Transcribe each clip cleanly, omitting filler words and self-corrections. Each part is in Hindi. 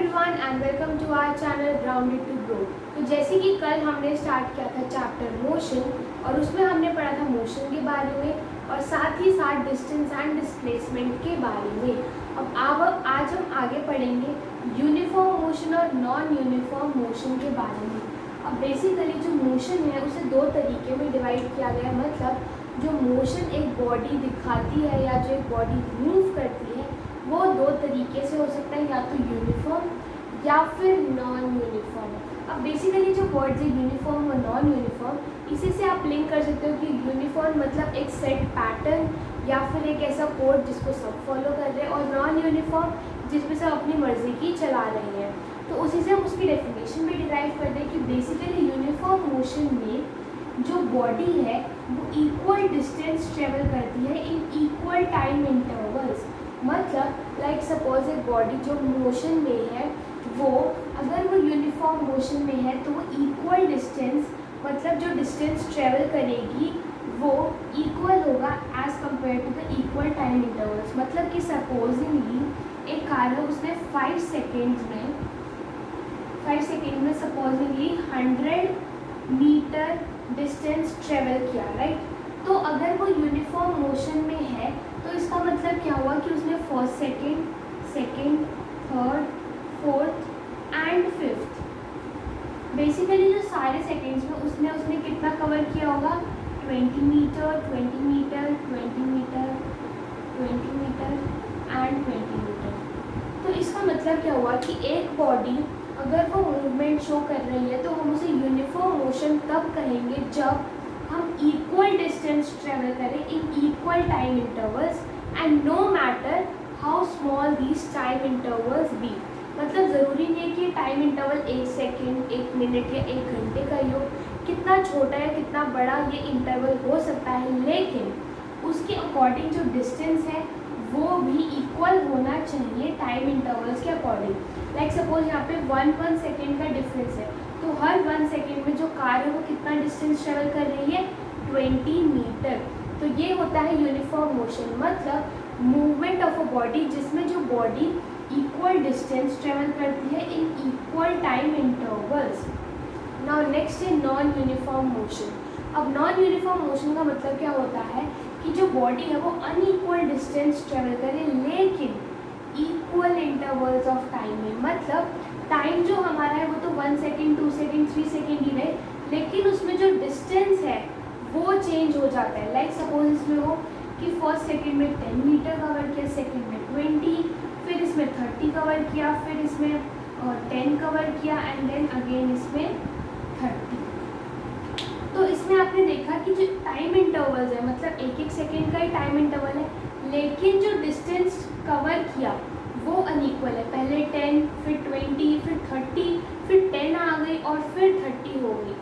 Everyone and welcome to our channel grounded to grow. तो जैसे कि कल हमने स्टार्ट किया था चैप्टर मोशन और उसमें हमने पढ़ा था मोशन के बारे में और साथ ही साथ डिस्टेंस एंड डिस्प्लेसमेंट के बारे में। अब आज हम आगे पढ़ेंगे यूनिफॉर्म मोशन और नॉन यूनिफॉर्म मोशन के बारे में। अब बेसिकली जो मोशन है उसे दो तरीके में डिवाइड किया गया है। मतलब जो मोशन एक बॉडी दिखाती है या जो एक बॉडी मूव करती है वो दो तरीके से हो सकता है, या तो यूनिफॉर्म या फिर नॉन यूनिफॉर्म। अब बेसिकली जो वर्ड्स है यूनिफॉर्म और नॉन यूनिफॉर्म, इसी से आप लिंक कर सकते हो कि यूनिफॉर्म मतलब एक सेट पैटर्न या फिर एक ऐसा कोड जिसको सब फॉलो कर रहे हैं, और नॉन यूनिफॉर्म जिसमें सब अपनी मर्जी की चला रहे हैं। तो उसी से हम उसकी डेफिनेशन भी डिराइव कर दें कि बेसिकली यूनिफॉर्म मोशन में जो बॉडी है वो इक्वल डिस्टेंस ट्रेवल करती है इन इक्वल टाइम इंटरवल्स। मतलब लाइक सपोज एक बॉडी जो मोशन में है वो अगर वो यूनिफॉर्म मोशन में है तो वो इक्वल डिस्टेंस, मतलब जो डिस्टेंस ट्रेवल करेगी वो इक्वल होगा as compare to the equal time intervals. मतलब कि सपोजिंगली एक कार है, उसने 5 सेकेंड में सपोजिंगली 100 मीटर डिस्टेंस ट्रेवल किया, राइट। तो अगर वो यूनिफॉर्म मोशन में है तो इसका मतलब क्या हुआ कि उसने first second, third, fourth and fifth, basically जो सारे सेकेंड्स में उसने कितना कवर किया होगा, 20 metre, 20 metre, 20 metre, 20 metre and 20 metre. तो इसका मतलब क्या हुआ कि एक बॉडी अगर वो मूवमेंट शो कर रही है तो हम उसे यूनिफॉर्म मोशन तब कहेंगे जब हम इक्वल डिस्टेंस ट्रेवल करें in equal time intervals and no matter how small these time intervals be. मतलब ज़रूरी नहीं है कि टाइम इंटरवल 1 सेकेंड, 1 मिनट या 1 घंटे का ही हो। कितना छोटा या कितना बड़ा ये इंटरवल हो सकता है, लेकिन उसके अकॉर्डिंग जो डिस्टेंस है वो भी इक्वल होना चाहिए टाइम इंटरवल्स के अकॉर्डिंग। लाइक सपोज यहाँ पे 1 सेकेंड का डिफरेंस है तो हर 1 सेकेंड में जो कार है वो कितना डिस्टेंस ट्रेवल कर रही है, 20 मीटर। तो ये होता है यूनिफॉर्म मोशन, मतलब मूवमेंट ऑफ अ बॉडी जिसमें जो बॉडी इक्वल डिस्टेंस ट्रेवल करती है इन equal time intervals. Now next है नॉन यूनिफॉर्म मोशन। अब नॉन यूनिफॉर्म मोशन का मतलब क्या होता है कि जो बॉडी है वो अनइक्वल डिस्टेंस ट्रेवल करे लेकिन इक्वल इंटरवल्स ऑफ टाइम में। मतलब टाइम जो हमारा है वो तो 1 सेकेंड, 2 सेकेंड, 3 सेकेंड ही रहे, लेकिन उसमें जो डिस्टेंस है वो चेंज हो जाता है। लाइक सपोज इसमें हो कि फर्स्ट सेकेंड में 10 मीटर कवर किया, सेकेंड में 20, फिर इसमें 30 कवर किया, फिर इसमें 10 कवर किया एंड देन अगेन इसमें 30। तो इसमें आपने देखा कि जो टाइम इंटरवल्स है मतलब 1-1 सेकेंड का ही टाइम इंटरवल है, लेकिन जो डिस्टेंस कवर किया वो अनइक्वल है। पहले 10, फिर 20, फिर 30, फिर 10 आ गई और फिर 30 हो गई।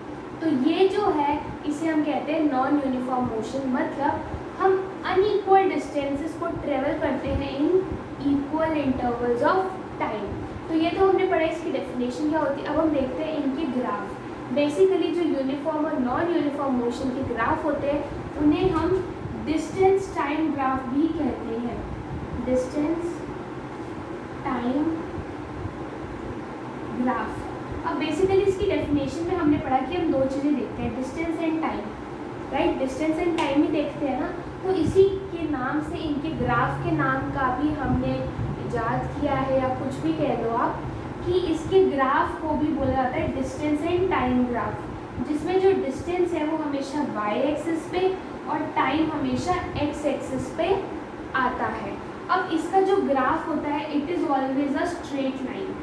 तो ये जो है इसे हम कहते हैं नॉन यूनिफॉर्म मोशन। मतलब हम अनइक्वल डिस्टेंसेस को ट्रेवल करते हैं in equal intervals of time. तो ये तो हमने पढ़ा, इसकी डेफिनेशन क्या होती है। अब हम देखते हैं इनके ग्राफ। बेसिकली जो यूनिफॉर्म और नॉन यूनिफॉर्म मोशन के ग्राफ होते हैं उन्हें हम डिस्टेंस टाइम ग्राफ भी कहते हैं। Distance time graph. अब बेसिकली इसकी डेफिनेशन में हमने पढ़ा कि हम दो चीज़ें देखते हैं, distance and time, right. Distance and time ही देखते हैं ना, तो इसी के नाम से इनके ग्राफ के नाम का भी हमने इजाद किया है, या कुछ भी कह लो आप, कि इसके ग्राफ को भी बोला जाता है डिस्टेंस एंड टाइम ग्राफ, जिसमें जो डिस्टेंस है वो हमेशा y एक्सिस पे और टाइम हमेशा x एक्सिस पे आता है। अब इसका जो ग्राफ होता है it is always a straight line.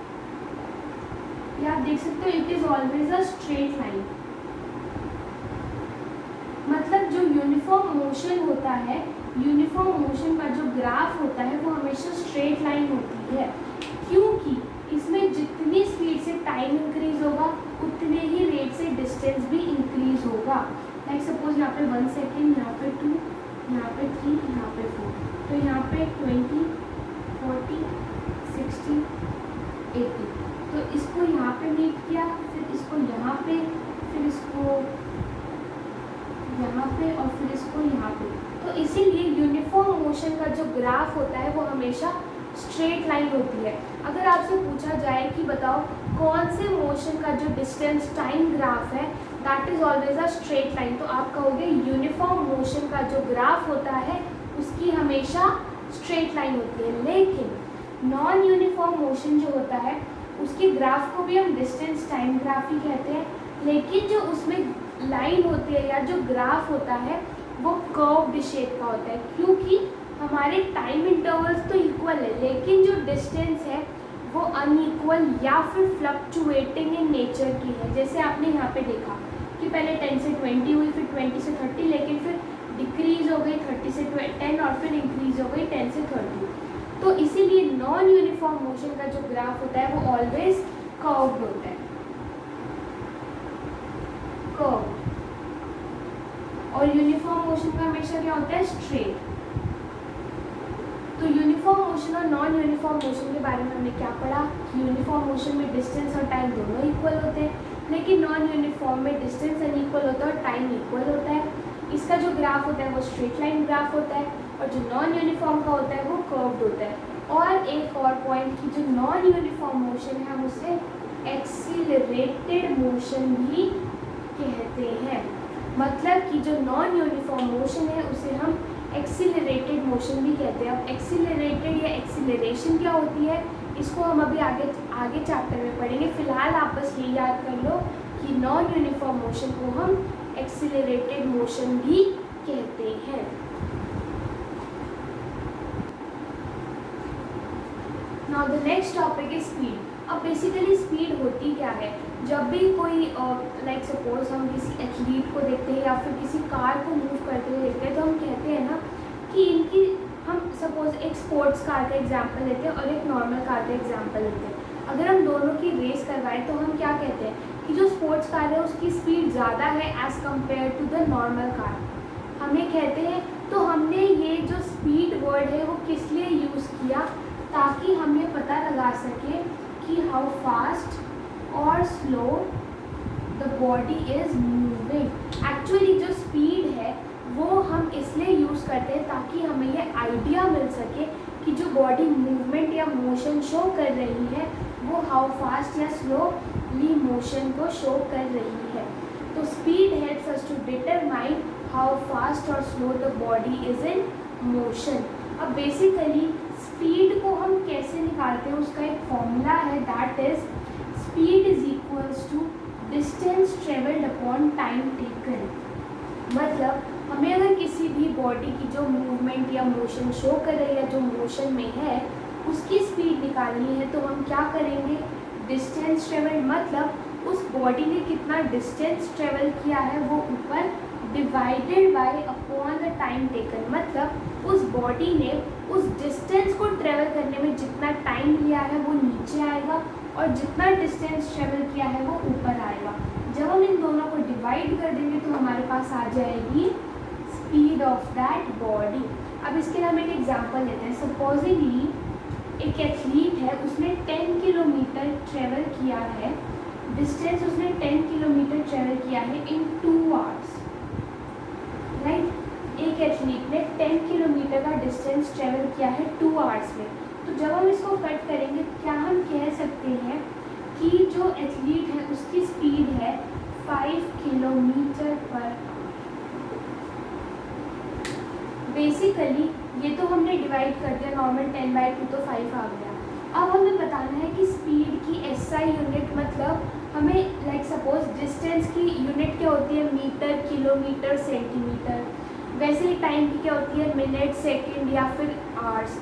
या आप देख सकते हो it is always a straight line. मतलब जो यूनिफॉर्म मोशन होता है, यूनिफॉर्म मोशन का जो ग्राफ होता है वो हमेशा स्ट्रेट लाइन होती है, क्योंकि इसमें जितनी स्पीड से टाइम इंक्रीज होगा उतने ही रेट से डिस्टेंस भी इंक्रीज होगा। लाइक सपोज यहाँ पे 1 सेकेंड, यहाँ पे 2, यहाँ पे 3, यहाँ पे 4, तो यहाँ पे 20, 40, 60, 80। तो इसको यहाँ पे मीट किया, फिर इसको यहाँ पे, फिर इसको यहाँ पे और फिर इसको यहाँ पे। तो इसीलिए यूनिफॉर्म मोशन का जो ग्राफ होता है वो हमेशा स्ट्रेट लाइन होती है। अगर आपसे पूछा जाए कि बताओ कौन से मोशन का जो डिस्टेंस टाइम ग्राफ है that is always a straight line, तो आप कहोगे यूनिफॉर्म मोशन का जो ग्राफ होता है उसकी हमेशा स्ट्रेट लाइन होती है। लेकिन नॉन यूनिफॉर्म मोशन जो होता है उसके ग्राफ को भी हम डिस्टेंस टाइम ग्राफ ही कहते हैं, लेकिन जो उसमें लाइन होती है या जो ग्राफ होता है वो कर्व्ड शेप का होता है, क्योंकि हमारे टाइम इंटरवल्स तो इक्वल है लेकिन जो डिस्टेंस है वो अनइक्वल या फिर फ्लक्चुएटिंग इन नेचर की है। जैसे आपने यहाँ पे देखा कि पहले 10 से 20 हुई, फिर 20 से 30, लेकिन फिर डिक्रीज हो गई 30 से 10 और फिर इंक्रीज हो गई 10 से 30। तो इसीलिए नॉन यूनिफॉर्म मोशन का जो ग्राफ होता है वो ऑलवेज कर्व्ड होता है, कर्व। और यूनिफॉर्म मोशन का हमेशा क्या होता है, स्ट्रेट। तो यूनिफॉर्म मोशन और नॉन यूनिफॉर्म मोशन के बारे में हमने क्या पढ़ा कि यूनिफॉर्म मोशन में डिस्टेंस और टाइम दोनों इक्वल होते हैं, लेकिन नॉन यूनिफॉर्म में डिस्टेंस अनइक्वल होता है और टाइम इक्वल होता है। इसका जो ग्राफ होता है वो स्ट्रेट लाइन ग्राफ होता है और जो नॉन यूनिफॉर्म का होता है वो कर्व्ड होता है। और एक और पॉइंट कि जो नॉन यूनिफॉर्म मोशन है हम उसे एक्सीलरेटेड मोशन भी कहते हैं। मतलब कि जो नॉन यूनिफॉर्म मोशन है उसे हम एक्सीलरेटेड मोशन भी कहते हैं। अब एक्सीलरेटेड या एक्सीलरेशन क्या होती है इसको हम अभी आगे चैप्टर में पढ़ेंगे। फिलहाल आप बस ये याद कर लो कि नॉन यूनिफॉर्म मोशन को हम एक्सीलरेटेड मोशन भी कहते हैं। Now the next topic is speed. अब बेसिकली स्पीड होती क्या है, जब भी कोई लाइक सपोज हम किसी एथलीट को देखते हैं या फिर किसी कार को मूव करते हुए देखते हैं तो हम कहते हैं ना कि इनकी, हम सपोज एक स्पोर्ट्स कार का एग्जांपल लेते हैं और एक नॉर्मल कार का एग्जांपल लेते हैं। अगर हम दोनों की रेस करवाएं तो हम क्या कहते हैं कि जो स्पोर्ट्स कार है उसकी स्पीड ज़्यादा है as compare to the normal car, हम ये कहते हैं। तो हमने ये जो स्पीड वर्ड है वो किस लिए यूज़ किया, ताकि हम ये पता लगा सकें कि हाउ फास्ट और slow the body is moving. Actually जो स्पीड है वो हम इसलिए यूज़ करते हैं ताकि हमें ये आइडिया मिल सके कि जो बॉडी मूवमेंट या मोशन शो कर रही है वो हाउ फास्ट या स्लोली मोशन को शो कर रही है। तो speed helps us to determine how fast और slow the body is in motion. अब बेसिकली स्पीड को हम कैसे निकालते हैं उसका एक फॉर्मूला है, that is speed is equals to distance travelled upon time taken. मतलब हमें अगर किसी भी बॉडी की जो मूवमेंट या मोशन शो कर रही है, जो मोशन में है, उसकी स्पीड निकालनी है तो हम क्या करेंगे, डिस्टेंस ट्रेवल्ड, मतलब उस बॉडी ने कितना डिस्टेंस ट्रेवल किया है वो ऊपर divided by upon the time taken. मतलब उस बॉडी ने उस डिस्टेंस को ट्रेवल करने में जितना टाइम लिया है वो नीचे आएगा और जितना डिस्टेंस ट्रेवल किया है वो ऊपर आएगा। जब हम इन दोनों को डिवाइड कर देंगे तो हमारे पास आ जाएगी स्पीड ऑफ दैट बॉडी। अब इसके लिए हम एक एग्जांपल लेते हैं। सपोजिंगली एक एथलीट है, उसने 10 किलोमीटर ट्रेवल किया है, डिस्टेंस उसने 10 किलोमीटर ट्रेवल किया है इन 2 आवर्स, राइट। एक एथलीट ने 10 किलोमीटर का डिस्टेंस ट्रेवल किया है 2 आवर्स में। तो जब हम इसको कट करेंगे क्या हम कह सकते हैं कि जो एथलीट है उसकी स्पीड है 5 किलोमीटर पर। बेसिकली ये तो हमने डिवाइड कर दिया, नॉर्मल 10/2 तो 5 आ गया। अब हमें बताना है कि स्पीड की एसआई यूनिट, मतलब हमें लाइक सपोज डिस्टेंस की यूनिट क्या होती है, मीटर, किलोमीटर, सेंटीमीटर। वैसे ही टाइम की क्या होती है, मिनट, सेकंड या फिर आवर्स।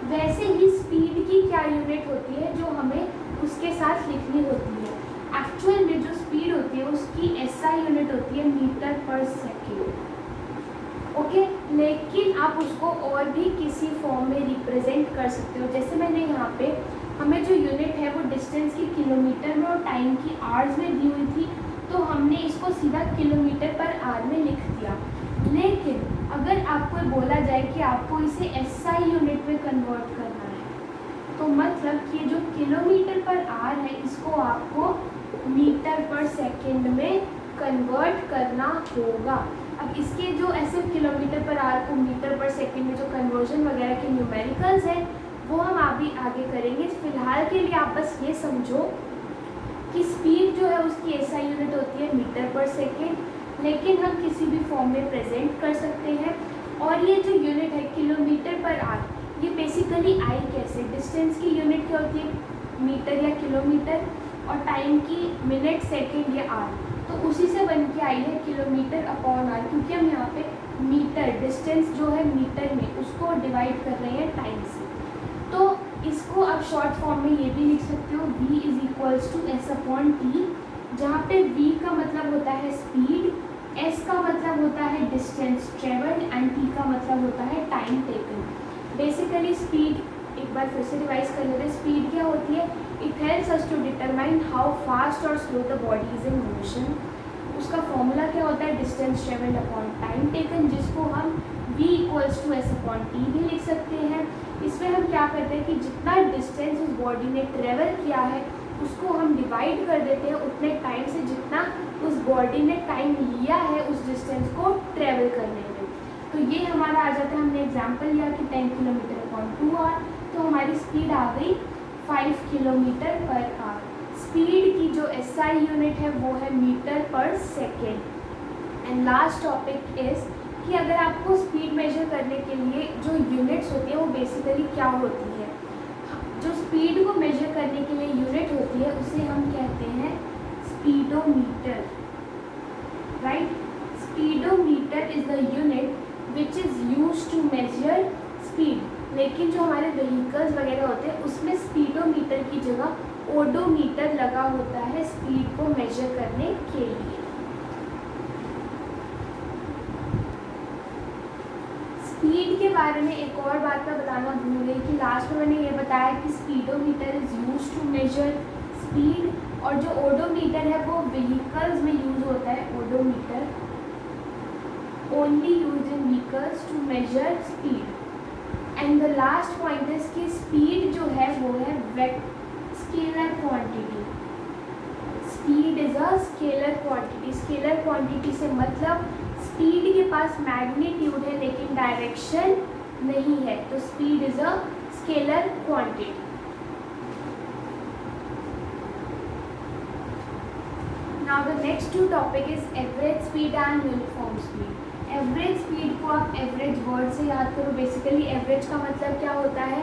वैसे ही स्पीड की क्या यूनिट होती है जो हमें उसके साथ लिखनी होती है। एक्चुअल में जो स्पीड होती है उसकी एसआई यूनिट होती है मीटर पर सेकेंड, ओके। लेकिन आप उसको और भी किसी फॉर्म में रिप्रेजेंट कर सकते हो। जैसे मैंने यहाँ पे हमें जो यूनिट है वो डिस्टेंस की किलोमीटर में और टाइम की आवर्स में दी हुई थी, तो हमने इसको सीधा किलोमीटर पर आवर में लिख दिया। लेकिन अगर आपको बोला जाए कि आपको इसे एसआई यूनिट में कन्वर्ट करना है, तो मतलब कि जो किलोमीटर पर आवर है इसको आपको मीटर पर सेकेंड में कन्वर्ट करना होगा। अब इसके जो ऐसे किलोमीटर पर आवर को मीटर पर सेकेंड में जो कन्वर्जन वगैरह के न्यूमेरिकल्स हैं वो हम अभी आगे करेंगे। फिलहाल के लिए आप बस ये समझो कि स्पीड जो है उसकी एसआई यूनिट होती है मीटर पर सेकेंड, लेकिन हम किसी भी फॉर्म में प्रेजेंट कर सकते हैं। और ये जो यूनिट है किलोमीटर पर आवर, ये बेसिकली आई कैसे, डिस्टेंस की यूनिट क्या होती है मीटर या किलोमीटर, और टाइम की मिनट सेकेंड या आवर, तो उसी से बन के आई है किलोमीटर अपॉन आवर, क्योंकि हम यहाँ पे मीटर डिस्टेंस जो है मीटर में उसको डिवाइड कर रहे हैं टाइम से। तो इसको आप शॉर्ट फॉर्म में ये भी लिख सकते हो v is equals to S upon t, जहाँ पे v का मतलब होता है स्पीड, s का मतलब होता है डिस्टेंस ट्रेवल्ड एंड t का मतलब होता है टाइम टेकन। बेसिकली स्पीड एक बार फिर से रिवाइज कर लेते हैं। स्पीड क्या होती है, it helps us to determine how fast और slow the body is in motion. उसका फॉर्मूला क्या होता है distance travelled upon time taken, जिसको हम v equals to S upon T भी लिख सकते हैं। इसमें हम क्या करते हैं कि जितना डिस्टेंस उस बॉडी ने ट्रेवल किया है उसको हम डिवाइड कर देते हैं उतने टाइम से जितना उस बॉडी ने टाइम लिया है उस डिस्टेंस को ट्रेवल करने में। तो ये हमारा आ जाता है, हमने एग्जांपल लिया कि 10 किलोमीटर अपॉन 2 आवर, तो हमारी स्पीड आ गई 5 किलोमीटर पर आवर। स्पीड की जो एसआई यूनिट है वो है metre per second. And last topic is कि अगर आपको स्पीड मेजर करने के लिए जो यूनिट्स होती है वो बेसिकली क्या होती है, जो स्पीड को मेजर करने के लिए यूनिट होती है उसे हम कहते हैं speedometer, right. Speedometer is the unit which is used to measure speed, लेकिन जो हमारे व्हीकल्स वगैरह होते हैं उसमें स्पीडोमीटर की जगह ओडोमीटर लगा होता है स्पीड को मेजर करने के लिए। स्पीड के बारे में एक और बात मैं बताना भूल गई कि लास्ट में मैंने ये बताया कि speedometer is used to measure speed, और जो ओडोमीटर है वो व्हीकल्स में यूज होता है। Odometer only use in vehicles to measure speed. And the last point is कि स्पीड जो है वो है scalar quantity. Speed is a scalar quantity. Scalar quantity से मतलब स्पीड के पास मैग्नीट्यूड है लेकिन डायरेक्शन नहीं है, तो speed is a scalar quantity. Now the next to topic is average speed and uniform speed. Average speed को आप एवरेज वर्ड से याद करो। बेसिकली एवरेज का मतलब क्या होता है,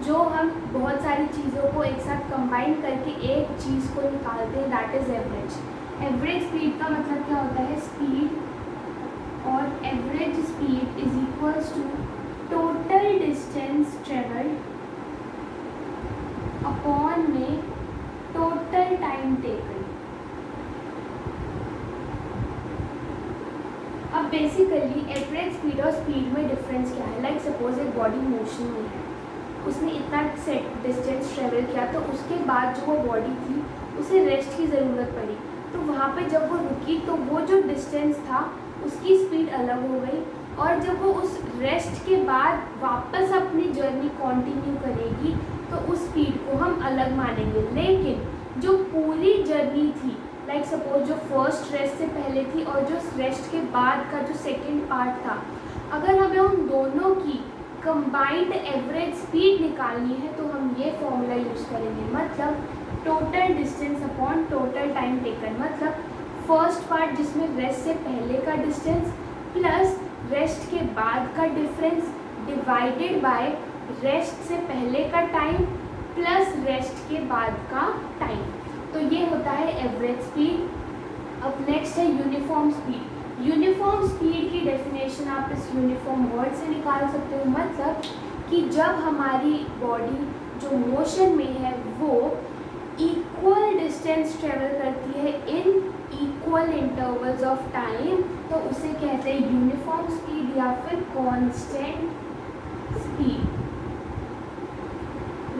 जो हम बहुत सारी चीज़ों को एक साथ कंबाइन करके एक चीज़ को निकालते हैं, that is average. Average speed का मतलब क्या होता है, स्पीड और average speed is equals to total distance travelled upon में टोटल टाइम टेकन। अब बेसिकली एवरेज स्पीड और स्पीड में डिफरेंस क्या है। लाइक सपोज एक बॉडी मोशन में है, उसने इतना सेट डिस्टेंस ट्रेवल किया, तो उसके बाद जो वो बॉडी थी उसे रेस्ट की ज़रूरत पड़ी, तो वहाँ पे जब वो रुकी तो वो जो डिस्टेंस था उसकी स्पीड अलग हो गई, और जब वो उस रेस्ट के बाद वापस अपनी जर्नी कंटिन्यू करेगी तो उस स्पीड को हम अलग मानेंगे। लेकिन जो पूरी जर्नी थी, लाइक सपोज जो फर्स्ट रेस्ट से पहले थी और जो रेस्ट के बाद का जो सेकेंड पार्ट था, अगर हमें उन दोनों की कंबाइंड एवरेज स्पीड निकालनी है तो हम ये फॉर्मूला यूज़ करेंगे, मतलब total distance upon total time taken. मतलब फर्स्ट पार्ट जिसमें रेस्ट से पहले का डिस्टेंस प्लस रेस्ट के बाद का डिफरेंस डिवाइडेड बाय रेस्ट से पहले का टाइम प्लस रेस्ट के बाद का टाइम, तो ये होता है एवरेज स्पीड। अब नेक्स्ट है यूनिफॉर्म स्पीड। यूनिफॉर्म स्पीड की डेफिनेशन आप इस यूनिफॉर्म वर्ड से निकाल सकते हो, मतलब कि जब हमारी बॉडी जो मोशन में है वो इक्वल डिस्टेंस ट्रेवल करती है in equal intervals of time, तो उसे कहते हैं यूनिफॉर्म स्पीड या फिर constant speed.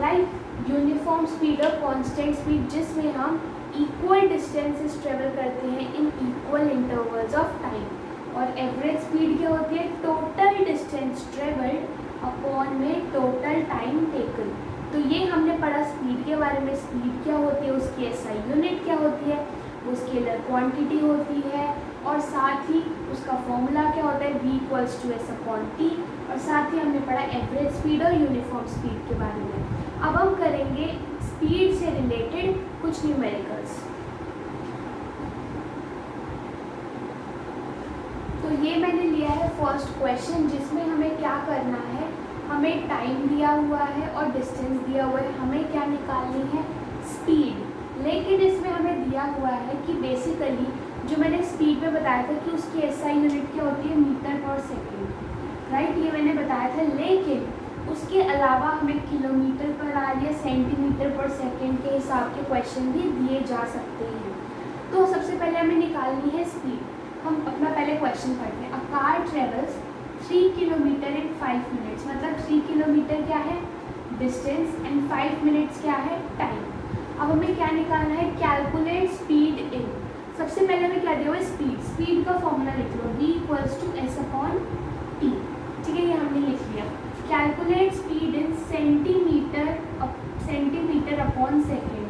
Right, uniform speed और कांस्टेंट स्पीड जिसमें हम इक्वल डिस्टेंसेस ट्रेवल करते हैं in equal intervals of time. और एवरेज स्पीड क्या होती है, टोटल डिस्टेंस ट्रेवल्ड अपॉन में टोटल टाइम टेकन। तो ये हमने पढ़ा स्पीड के बारे में। स्पीड क्या होती है, उसकी एसआई यूनिट क्या होती है, वो स्केलर क्वांटिटी होती है, और साथ ही उसका फॉर्मूला क्या होता है, v equals to S upon t. और साथ ही हमने पढ़ा एवरेज स्पीड और यूनिफॉर्म स्पीड के बारे में। अब हम करेंगे स्पीड से रिलेटेड कुछ न्यूमेरिकल्स। तो ये मैंने लिया है फर्स्ट क्वेश्चन, जिसमें हमें क्या करना है, हमें टाइम दिया हुआ है और डिस्टेंस दिया हुआ है, हमें क्या निकालनी है, स्पीड। लेकिन इसमें हमें दिया हुआ है कि बेसिकली जो मैंने स्पीड में बताया था कि उसकी एसआई यूनिट क्या होती है, मीटर पर सेकेंड, राइट, ये मैंने बताया था। लेकिन उसके अलावा हमें किलोमीटर पर आवर या सेंटीमीटर पर सेकेंड के हिसाब के क्वेश्चन भी दिए जा सकते हैं। तो सबसे पहले हमें निकालनी है स्पीड। हम अपना पहले क्वेश्चन पढ़ते हैं। A car travels 3 kilometre in 5 minutes, मतलब 3 किलोमीटर क्या है, डिस्टेंस, एंड 5 मिनट्स क्या है, टाइम। अब हमें क्या निकालना है, कैलकुलेट स्पीड इन। सबसे पहले हमें क्या दिया हुआ है, स्पीड। स्पीड का फॉर्मूला लिख लो, v equals to S upon t. ठीक है, ये हमने लिख लिया। Calculate speed in centimetre upon second,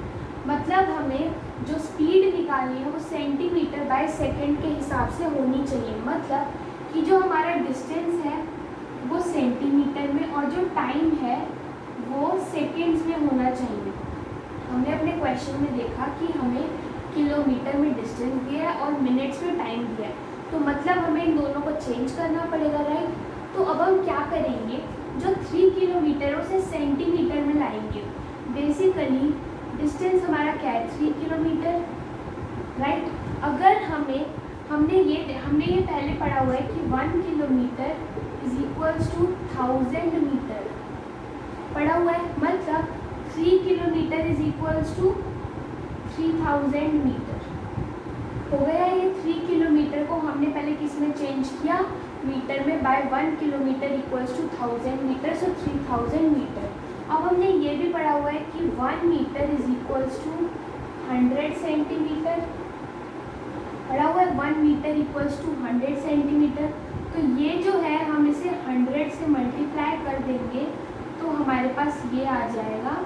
मतलब हमें जो स्पीड निकालनी है वो सेंटीमीटर बाय सेकेंड के हिसाब से होनी चाहिए। मतलब कि जो हमारा डिस्टेंस है वो सेंटीमीटर में और जो टाइम है वो सेकेंड्स में होना चाहिए। हमने अपने क्वेश्चन में देखा कि हमें किलोमीटर में डिस्टेंस दिया है और मिनट्स में टाइम दिया है, तो मतलब हमें इन दोनों को चेंज करना पड़ेगा, राइट। तो अब हम क्या करेंगे, जो 3 किलोमीटर उसे सेंटीमीटर में लाएंगे। बेसिकली डिस्टेंस हमारा क्या है, 3 किलोमीटर, राइट। अगर हमने ये पहले पढ़ा हुआ है कि 1 kilometre is equals to 1000 metre पढ़ा हुआ है, मतलब 3 kilometre is equals to 3000 metre हो गया। ये 3 किलोमीटर को हमने पहले किस में चेंज किया, मीटर में, by 1 kilometre equals to 1000 metre, so 3000 metre. अब हमने ये भी पढ़ा हुआ है कि 1 metre is equals to 100 centimetre पढ़ा हुआ है, 1 मीटर इक्वल्स टू 100 सेंटीमीटर। तो ये जो है हम इसे 100 से मल्टीप्लाई कर देंगे तो हमारे पास ये आ जाएगा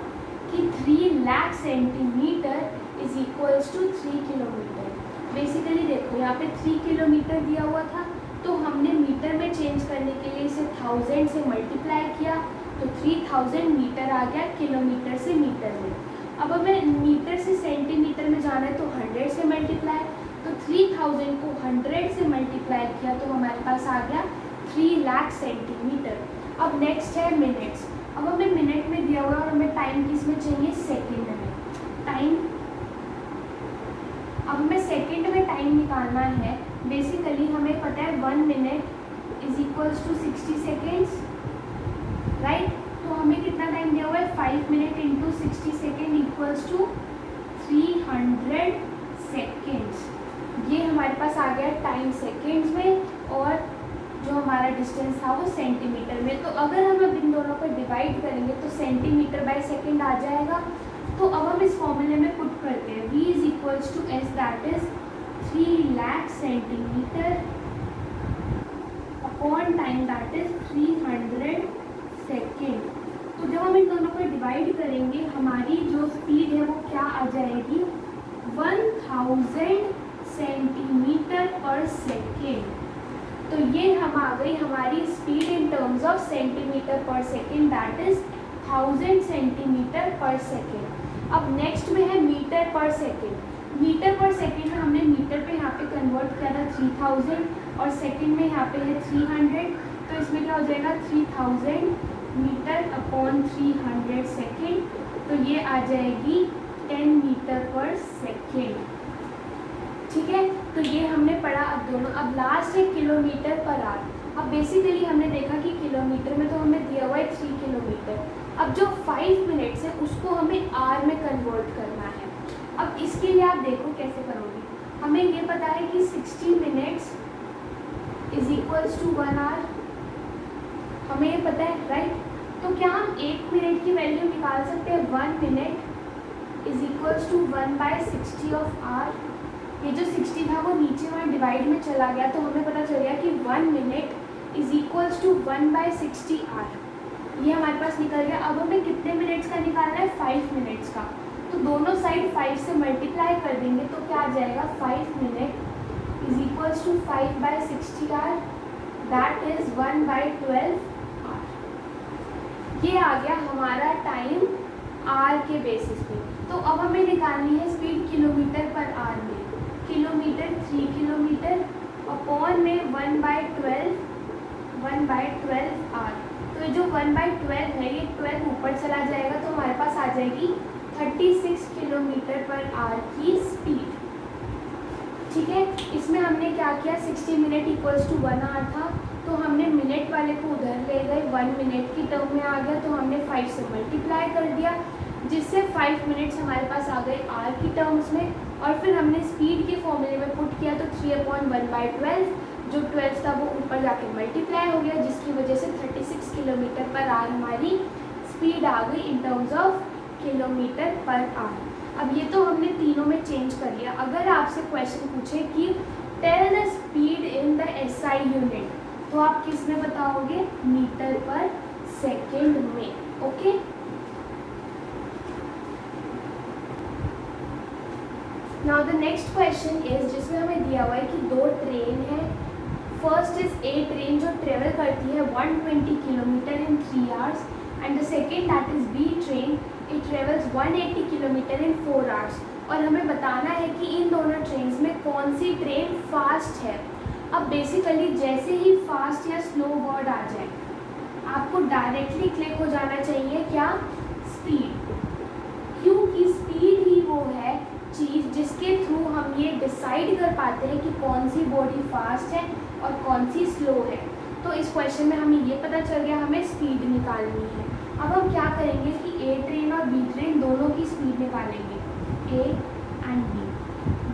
कि 3 lakh centimetre is equals to 3 kilometre. Basically देखो यहाँ पे 3 किलोमीटर दिया हुआ था, तो हमने मीटर में चेंज करने के लिए इसे 1000 से मल्टीप्लाई किया, तो 3000 मीटर आ गया किलोमीटर से मीटर में। अब हमें मीटर से सेंटीमीटर में जाना है तो 100 से मल्टीप्लाई, तो 3000 को 100 से मल्टीप्लाई किया तो हमारे पास आ गया 3 लाख सेंटीमीटर। अब नेक्स्ट है मिनट्स। अब हमें मिनट में दिया हुआ है और हमें टाइम किस में चाहिए, सेकेंड में टाइम। अब हमें सेकेंड में टाइम निकालना है। बेसिकली हमें पता है 1 minute is equals to 60 seconds, right. तो हमें कितना टाइम दिया हुआ है, 5 minute into 60 second equals to 300 seconds. ये हमारे पास आ गया टाइम सेकेंड्स में और जो हमारा डिस्टेंस था वो सेंटीमीटर में। तो अगर हम अब इन दोनों को डिवाइड करेंगे तो सेंटीमीटर बाय सेकेंड आ जाएगा। तो अब हम इस फॉर्मूले में पुट करते हैं, v is equals to s, that is 3 lakh centimetre upon time, that is 300 second. तो जब हम इन दोनों को डिवाइड करेंगे हमारी जो स्पीड है वो क्या आ जाएगी, 1000 सेंटीमीटर पर सेकेंड। तो ये हम आ गई हमारी speed in terms of centimetre पर सेकेंड, दैट इज 1000 सेंटीमीटर पर सेकेंड। अब नेक्स्ट में है metre per second. Metre per second में हमने मीटर पे यहाँ पे कन्वर्ट किया था 3000 और सेकेंड में यहाँ पे है 300, तो इसमें क्या हो जाएगा 3000 मीटर अपॉन 300 सेकेंड, तो ये आ जाएगी 10 मीटर पर सेकेंड। ठीक है, तो ये हमने पढ़ा। अब दोनों, अब लास्ट है किलोमीटर पर आवर। अब बेसिकली हमने देखा कि किलोमीटर में तो हमें दिया हुआ है 3 किलोमीटर। अब जो 5 मिनट्स है उसको हमें आर में कन्वर्ट करना है। अब इसके लिए आप देखो कैसे करोगे। हमें ये पता है कि 60 minutes is equals to 1 hour, हमें ये पता है, राइट। तो क्या हम 1 मिनट की वैल्यू निकाल सकते हैं, 1 minute is equals to 1/60 of hour. ये जो 60 था वो नीचे वहाँ डिवाइड में चला गया, तो हमें पता चल गया कि 1 minute is equals to 1/60 hour. ये हमारे पास निकल गया। अब हमें कितने मिनट्स का निकालना है, 5 मिनट्स का। तो दोनों साइड 5 से मल्टीप्लाई कर देंगे तो क्या आ जाएगा, 5 minute is equals to 5/60 hour, that is 1/12 ये आ गया हमारा टाइम आर के बेसिस पे। तो अब हमें निकालनी है स्पीड किलोमीटर पर आर में। किलोमीटर 3 किलोमीटर अपॉन में 1/12 आर। तो जो 1/12 है ये 12 ऊपर चला जाएगा तो हमारे पास आ जाएगी 36 किलोमीटर पर आर की स्पीड। ठीक है, इसमें हमने क्या किया, 60 मिनट इक्वल्स टू 1 आवर था, तो हमने मिनट वाले को उधर ले गए, 1 मिनट की टर्म में आ गया, तो हमने 5 से मल्टीप्लाई कर दिया, जिससे 5 मिनट्स हमारे पास आ गए आर की टर्म्स में। और फिर हमने स्पीड के फॉर्मूले में पुट किया तो 3/1/12, जो 12 था वो ऊपर जाके मल्टीप्लाई हो गया, जिसकी वजह से 36 किलोमीटर पर आर हमारी स्पीड आ गई इन टर्म्स ऑफ किलोमीटर पर आर। अब ये तो हमने तीनों में चेंज कर लिया। अगर आपसे क्वेश्चन पूछे कि tell the speed in the SI unit, तो आप किस में बताओगे, मीटर पर सेकेंड में। Okay, now the next question is, जिसमें हमें दिया हुआ है कि 2 ट्रेन है। फर्स्ट इज ए ट्रेन जो ट्रेवल करती है 120 kilometre in 3 hours, and the second that is B train, it travels 180 kilometre in 4 hours. और हमें बताना है कि इन दोनों ट्रेन्स में कौन सी ट्रेन फास्ट है। अब बेसिकली जैसे ही फास्ट या स्लो वर्ड आ जाए, आपको डायरेक्टली क्लिक हो जाना चाहिए क्या, स्पीड, क्योंकि स्पीड ही वो है चीज़ जिसके थ्रू हम ये डिसाइड कर पाते हैं कि कौन सी बॉडी फास्ट है और कौन सी स्लो है। तो इस क्वेश्चन में हमें ये पता चल गया, हमें स्पीड निकालनी है। अब हम क्या करेंगे कि ए ट्रेन और बी ट्रेन दोनों की स्पीड निकालेंगे, A and B.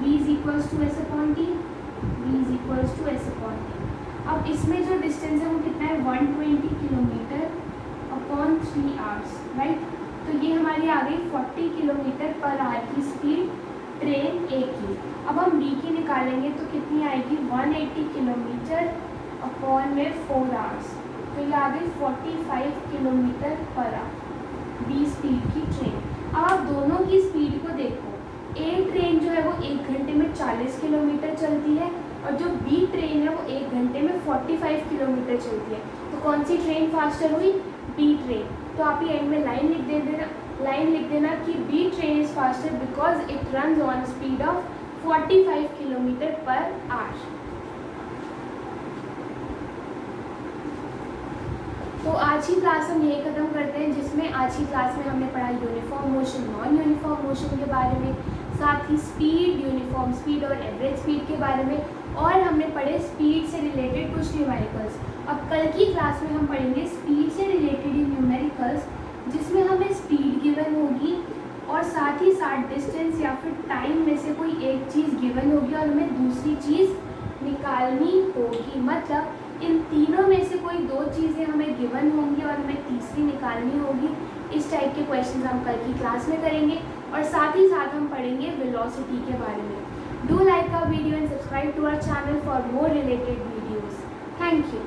v is equals to S upon t, v is equals to S upon t. अब इसमें जो डिस्टेंस है वो कितना है, 120 किलोमीटर अपॉन 3 आवर्स, राइट। तो ये हमारी आ गई 40 किलोमीटर पर आवर की स्पीड ट्रेन ए की। अब हम बी की निकालेंगे तो कितनी आएगी, 180 किलोमीटर अपॉन में 4 आवर्स, तो ये आ गई 45 kilometre per hour B speed की ट्रेन। अब आप दोनों की स्पीड को देखो, ए ट्रेन जो है वो 1 घंटे में 40 किलोमीटर चलती है और जो बी ट्रेन है वो 1 घंटे में 45 किलोमीटर चलती है। तो कौन सी ट्रेन फास्टर हुई, बी ट्रेन। तो आप ये एंड में लाइन लिख देना कि B train is faster because it runs on speed of 45 kilometre per hour. तो आज की क्लास हम यही ख़त्म करते हैं, जिसमें आज की क्लास में हमने पढ़ा uniform motion, non uniform motion के बारे में, साथ ही स्पीड, यूनिफॉर्म स्पीड और एवरेज स्पीड के बारे में, और हमने पढ़े स्पीड से रिलेटेड कुछ न्यूमेरिकल्स। अब कल की क्लास में हम पढ़ेंगे स्पीड से रिलेटेड न्यूमेरिकल्स, जिसमें हमें स्पीड गिवन होगी और साथ ही साथ डिस्टेंस या फिर टाइम में से कोई एक चीज़ गिवन होगी और हमें दूसरी चीज़ निकालनी होगी। मतलब इन तीनों में से कोई 2 चीज़ें हमें गिवन होंगी और हमें तीसरी निकालनी होगी। इस टाइप के क्वेश्चंस हम कल की क्लास में करेंगे और साथ ही साथ हम पढ़ेंगे वेलोसिटी के बारे में। Do like our video and subscribe to our channel for more related videos. Thank you.